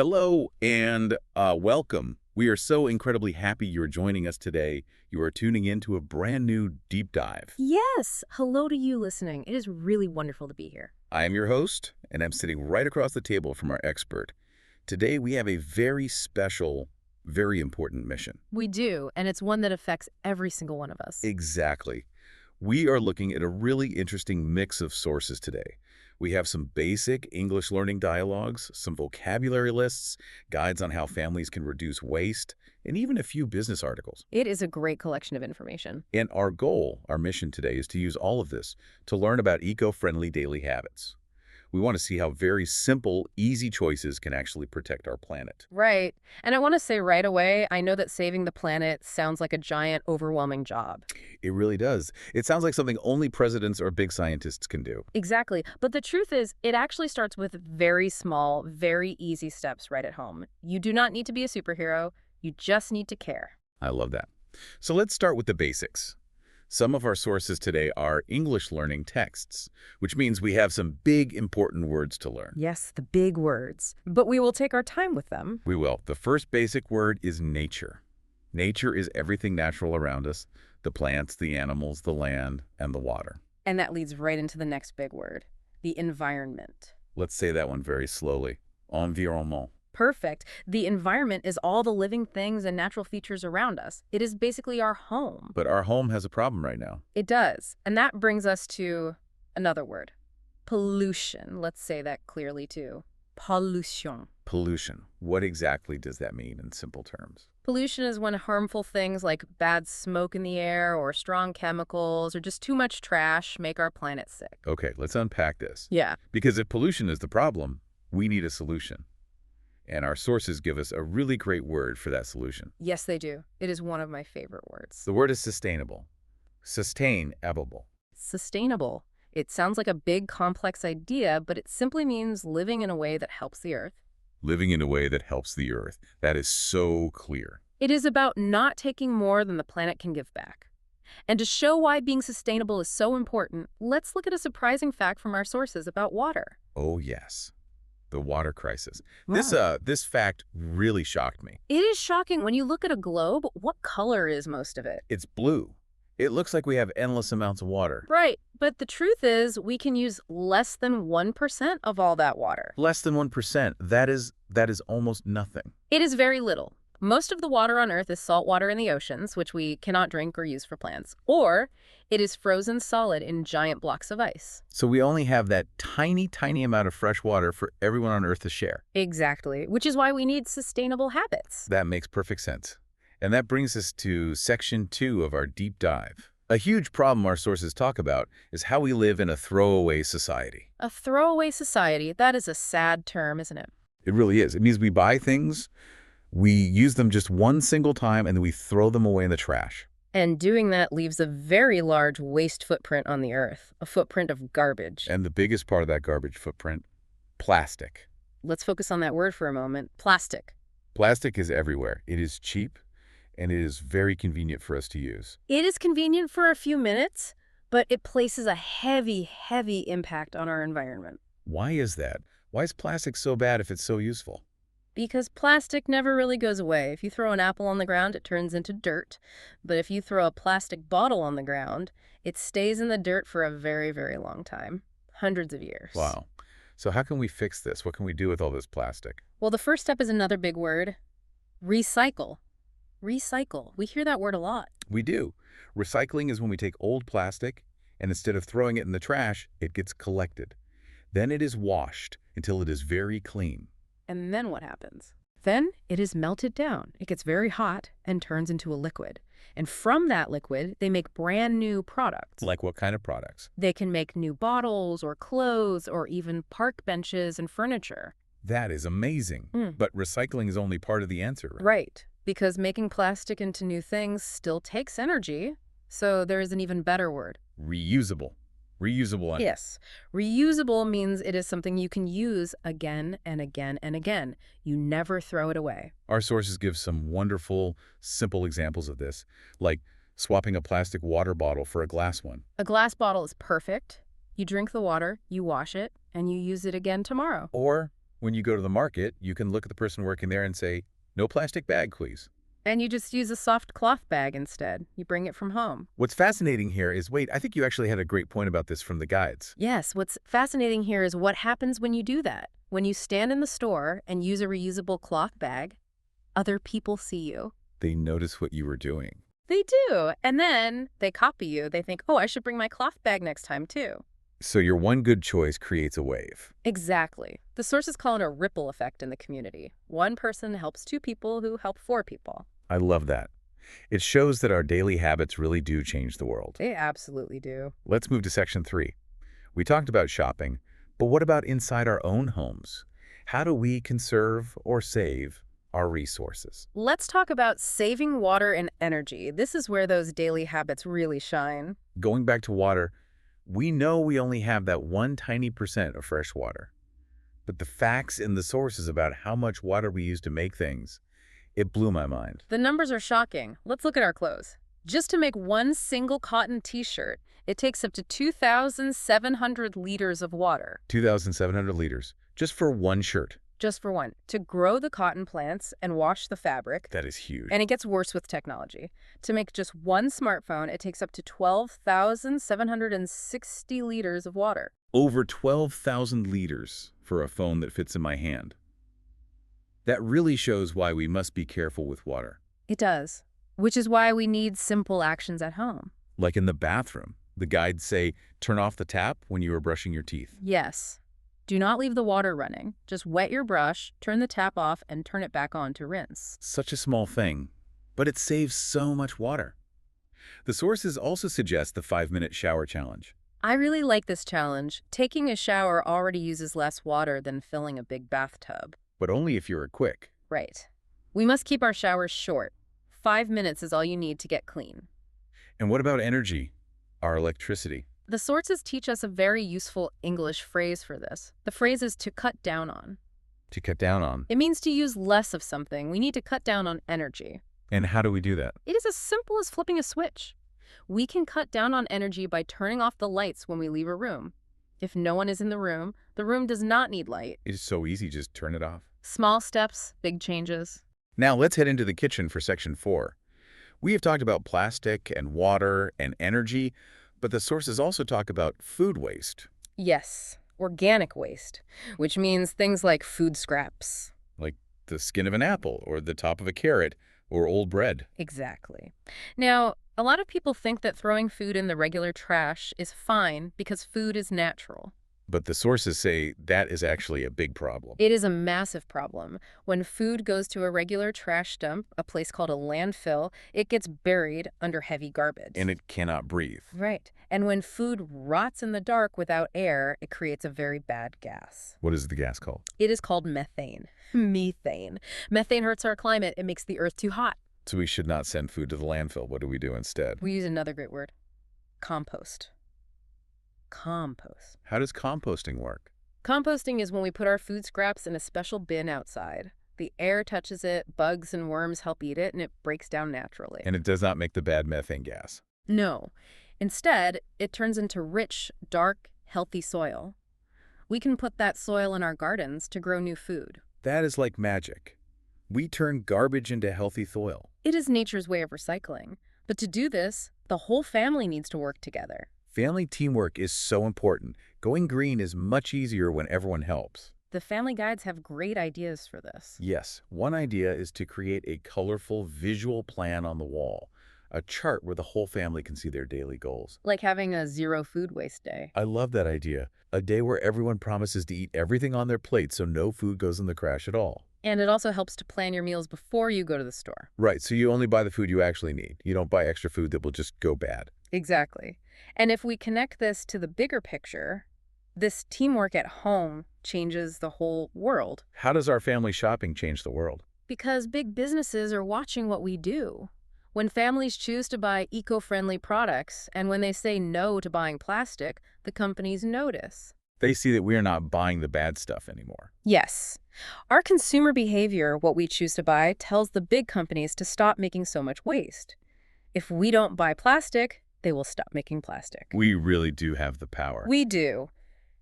Hello and welcome. We are so incredibly happy you're joining us today. You are tuning in to a brand new deep dive. Yes, hello to you listening. It is really wonderful to be here. I am your host, and I'm sitting right across the table from our expert. Today we have a very special, very important mission. We do, and it's one that affects every single one of us. Exactly. We are looking at a really interesting mix of sources today. We have some basic English learning dialogues, some vocabulary lists, guides on how families can reduce waste, and even a few business articles. It is a great collection of information. And our goal, our mission today, is to use all of this to learn about eco-friendly daily habits. We want to see how very simple, easy choices can actually protect our planet. Right. And I want to say right away, I know that saving the planet sounds like a giant, overwhelming job. It really does. It sounds like something only presidents or big scientists can do. Exactly. But the truth is, it actually starts with very small, very easy steps right at home. You do not need to be a superhero. You just need to care. I love that. So let's start with the basics. Some of our sources today are English learning texts, which means we have some big, important words to learn. Yes, the big words. But we will take our time with them. We will. The first basic word is nature. Nature is everything natural around us, the plants, the animals, the land, and the water. And that leads right into the next big word, the environment. Let's say that one very slowly. Environnement. Perfect. The environment is all the living things and natural features around us. It is basically our home. But our home has a problem right now. It does. And that brings us to another word, pollution. Let's say that clearly too. Pollution. Pollution. What exactly does that mean in simple terms? Pollution is when harmful things like bad smoke in the air or strong chemicals or just too much trash make our planet sick. Okay, let's unpack this. Yeah. Because if pollution is the problem, we need a solution. And our sources give us a really great word for that solution. Yes, they do. It is one of my favorite words. The word is sustainable. Sustainable. Sustainable. It sounds like a big, complex idea, but it simply means living in a way that helps the earth. Living in a way that helps the earth. That is so clear. It is about not taking more than the planet can give back. And to show why being sustainable is so important, let's look at a surprising fact from our sources about water. Oh, yes. The water crisis. Wow. This fact really shocked me. It is shocking. When you look at a globe, what color is most of it? It's blue. It looks like we have endless amounts of water. Right. But the truth is, we can use less than 1% of all that water. Less than 1%. That is almost nothing. It is very little. Most of the water on Earth is salt water in the oceans, which we cannot drink or use for plants. Or it is frozen solid in giant blocks of ice. So we only have that tiny, tiny amount of fresh water for everyone on Earth to share. Exactly. Which is why we need sustainable habits. That makes perfect sense. And that brings us to section 2 of our deep dive. A huge problem our sources talk about is how we live in a throwaway society. A throwaway society, that is a sad term, isn't it? It really is. It means we buy things, we use them just one single time, and then we throw them away in the trash. And doing that leaves a very large waste footprint on the Earth, a footprint of garbage. And the biggest part of that garbage footprint, plastic. Let's focus on that word for a moment, plastic. Plastic is everywhere. It is cheap, and it is very convenient for us to use. It is convenient for a few minutes, but it places a heavy, heavy impact on our environment. Why is that? Why is plastic so bad if it's so useful? Because plastic never really goes away. If you throw an apple on the ground, it turns into dirt. But if you throw a plastic bottle on the ground, it stays in the dirt for a very, very long time. Hundreds of years. Wow. So how can we fix this? What can we do with all this plastic? Well, the first step is another big word, recycle. Recycle. We hear that word a lot. We do. Recycling is when we take old plastic, and instead of throwing it in the trash, it gets collected. Then it is washed until it is very clean. And then what happens? Then it is melted down. It gets very hot and turns into a liquid. And from that liquid, they make brand new products. Like what kind of products? They can make new bottles or clothes or even park benches and furniture. That is amazing. But recycling is only part of the answer, right? Right. Because making plastic into new things still takes energy. So there is an even better word. Reusable. Reusable. Yes. Reusable means it is something you can use again and again and again. You never throw it away. Our sources give some wonderful, simple examples of this, like swapping a plastic water bottle for a glass one. A glass bottle is perfect. You drink the water, you wash it, and you use it again tomorrow. Or When you go to the market, you can look at the person working there and say, "No plastic bag, please." And you just use a soft cloth bag instead. You bring it from home. What's fascinating here is, wait, I think you actually had a great point about this from the guides. Yes, what's fascinating here is what happens when you do that. When you stand in the store and use a reusable cloth bag, other people see you. They notice what you were doing. They do. And then they copy you. They think, oh, I should bring my cloth bag next time too. So your one good choice creates a wave. Exactly. The sources call it a ripple effect in the community. One person helps two people who help four people. I love that. It shows that our daily habits really do change the world. They absolutely do. Let's move to section 3. We talked about shopping, but what about inside our own homes? How do we conserve or save our resources? Let's talk about saving water and energy. This is where those daily habits really shine. Going back to water, we know we only have that one tiny percent of fresh water. But the facts in the sources about how much water we use to make things, it blew my mind. The numbers are shocking. Let's look at our clothes. Just to make one single cotton t-shirt, it takes up to 2,700 liters of water. 2,700 liters, just for one shirt. Just for one. To grow the cotton plants and wash the fabric. That is huge. And it gets worse with technology. To make just one smartphone, it takes up to 12,760 liters of water. Over 12,000 liters for a phone that fits in my hand. That really shows why we must be careful with water. It does. Which is why we need simple actions at home. Like in the bathroom, the guides say, turn off the tap when you are brushing your teeth. Yes. Do not leave the water running. Just wet your brush, turn the tap off, and turn it back on to rinse. Such a small thing, but it saves so much water. The sources also suggest the 5-minute shower challenge. I really like this challenge. Taking a shower already uses less water than filling a big bathtub. But only if you're quick. Right. We must keep our showers short. 5 minutes is all you need to get clean. And what about energy? Our electricity. The sources teach us a very useful English phrase for this. The phrase is to cut down on. To cut down on. It means to use less of something. We need to cut down on energy. And how do we do that? It is as simple as flipping a switch. We can cut down on energy by turning off the lights when we leave a room. If no one is in the room does not need light. It's so easy, just turn it off. Small steps, big changes. Now let's head into the kitchen for section 4. We have talked about plastic and water and energy, but the sources also talk about food waste. Yes, organic waste, which means things like food scraps. Like the skin of an apple or the top of a carrot or old bread. Exactly. Now, a lot of people think that throwing food in the regular trash is fine because food is natural. But the sources say that is actually a big problem. It is a massive problem. When food goes to a regular trash dump, a place called a landfill, it gets buried under heavy garbage. And it cannot breathe. Right. And when food rots in the dark without air, it creates a very bad gas. What is the gas called? It is called methane. Methane. Methane hurts our climate. It makes the earth too hot. So we should not send food to the landfill. What do we do instead? We use another great word. Compost. Compost. How does composting work? Composting is when we put our food scraps in a special bin outside. The air touches it, bugs and worms help eat it, and it breaks down naturally. And it does not make the bad methane gas. No. Instead, it turns into rich, dark, healthy soil. We can put that soil in our gardens to grow new food. That is like magic. We turn garbage into healthy soil. It is nature's way of recycling. But to do this, the whole family needs to work together. Family teamwork is so important. Going green is much easier when everyone helps. The family guides have great ideas for this. Yes, one idea is to create a colorful visual plan on the wall, a chart where the whole family can see their daily goals. Like having a zero food waste day. I love that idea. A day where everyone promises to eat everything on their plate so no food goes in the trash at all. And it also helps to plan your meals before you go to the store. Right, so you only buy the food you actually need. You don't buy extra food that will just go bad. Exactly. And if we connect this to the bigger picture, this teamwork at home changes the whole world. How does our family shopping change the world? Because big businesses are watching what we do. When families choose to buy eco-friendly products and when they say no to buying plastic, the companies notice. They see that we are not buying the bad stuff anymore. Yes. Our consumer behavior, what we choose to buy, tells the big companies to stop making so much waste. If we don't buy plastic, they will stop making plastic. We really do have the power. We do.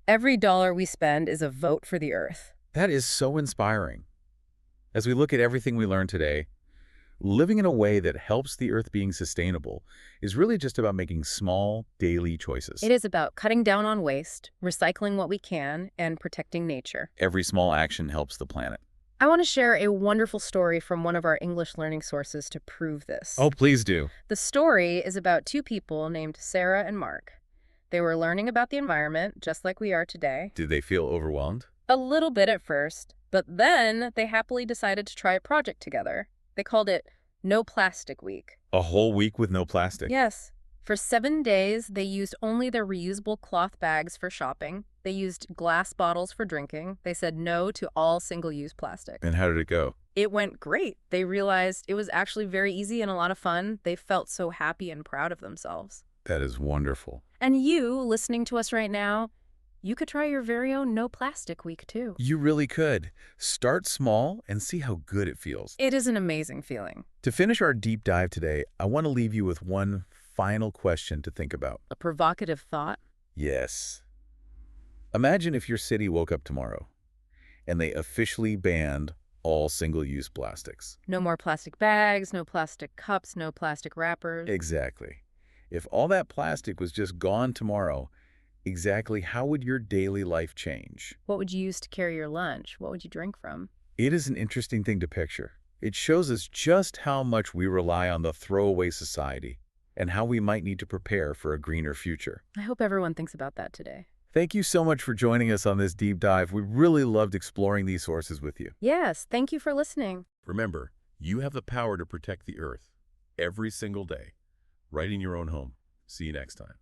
Every dollar we spend is a vote for the earth. That is so inspiring. As we look at everything we learned today, living in a way that helps the Earth being sustainable is really just about making small, daily It choices. is about cutting down on waste, recycling what we can, and protecting nature. Every small action helps the planet. I want to share a wonderful story from one of our English learning sources to prove this. Oh, please do. The story is about two people named Sarah and Mark. They were learning about the environment, just like we are today. Did they feel overwhelmed? A little bit at first, but then they happily decided to try a project together. They called it No Plastic Week. A whole week with no plastic? Yes. For 7 days, they used only their reusable cloth bags for shopping. They used glass bottles for drinking. They said no to all single-use plastic. And how did it go? It went great. They realized it was actually very easy and a lot of fun. They felt so happy and proud of themselves. That is wonderful. And you, listening to us right now, you could try your very own No Plastic Week, too. You really could. Start small and see how good it feels. It is an amazing feeling. To finish our deep dive today, I want to leave you with one final question to think about. A provocative thought. Yes. Imagine if your city woke up tomorrow and they officially banned all single-use plastics. No more plastic bags, no plastic cups, no plastic wrappers. Exactly. If all that plastic was just gone tomorrow, exactly how would your daily life change? What would you use to carry your lunch? What would you drink from? It is an interesting thing to picture. It shows us just how much we rely on the throwaway society and how we might need to prepare for a greener future. I hope everyone thinks about that today. Thank you so much for joining us on this deep dive. We really loved exploring these sources with you. Yes, thank you for listening. Remember, you have the power to protect the Earth every single day, right in your own home. See you next time.